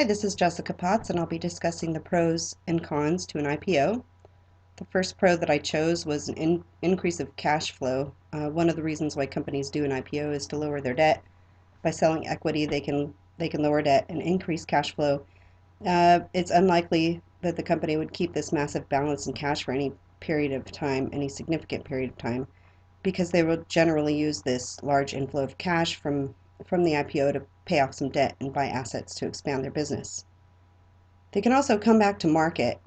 Hi, this is Jessica Potts, and I'll be discussing the pros and cons to an IPO. The first pro that I chose was an increase of cash flow. One of the reasons why companies do an IPO is to lower their debt. By selling equity, they can lower debt and increase cash flow. It's unlikely that the company would keep this massive balance in cash for any period of time, any significant period of time, because they will generally use this large inflow of cash from the IPO to pay off some debt and buy assets to expand their business. They can also come back to market.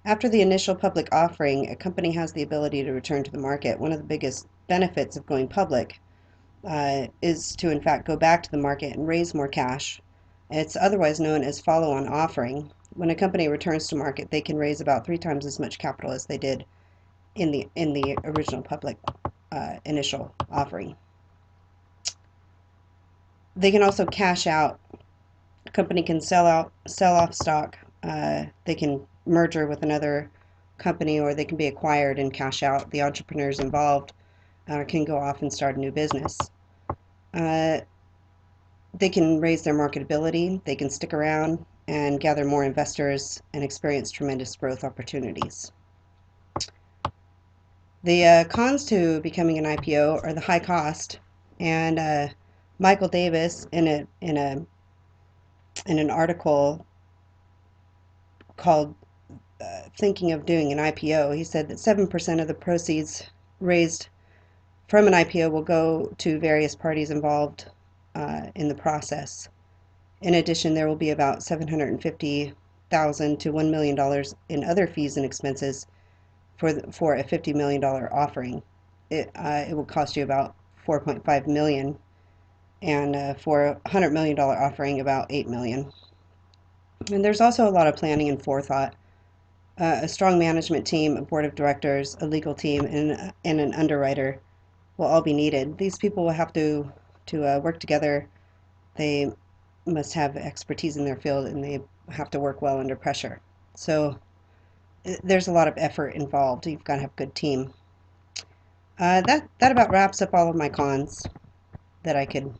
After the initial public offering, a company has the ability to return to the market. One of the biggest benefits of going public is to, in fact, go back to the market and raise more cash. It's otherwise known as follow-on offering. When a company returns to market, they can raise about 3 times as much capital as they did in the original public initial offering. They can also cash out. A company can sell off stock. They can merger with another company, or they can be acquired and cash out. The entrepreneurs involved can go off and start a new business. Uh, they can raise their marketability. They can stick around and gather more investors and experience tremendous growth opportunities. The cons to becoming an IPO are the high cost, and Michael Davis in an article called Thinking of Doing an IPO, he said that 7% of the proceeds raised from an IPO will go to various parties involved in the process. In addition, there will be about $750,000 to $1 million in other fees and expenses for a $50 million offering. It will cost you about $4.5 million, and for a $100 million offering, about $8 million. And there's also a lot of planning and forethought. A strong management team, a board of directors, a legal team, and an underwriter will all be needed. These people will have to work together. They must have expertise in their field, and they have to work well under pressure. So there's a lot of effort involved. You've got to have a good team. That about wraps up all of my cons that I could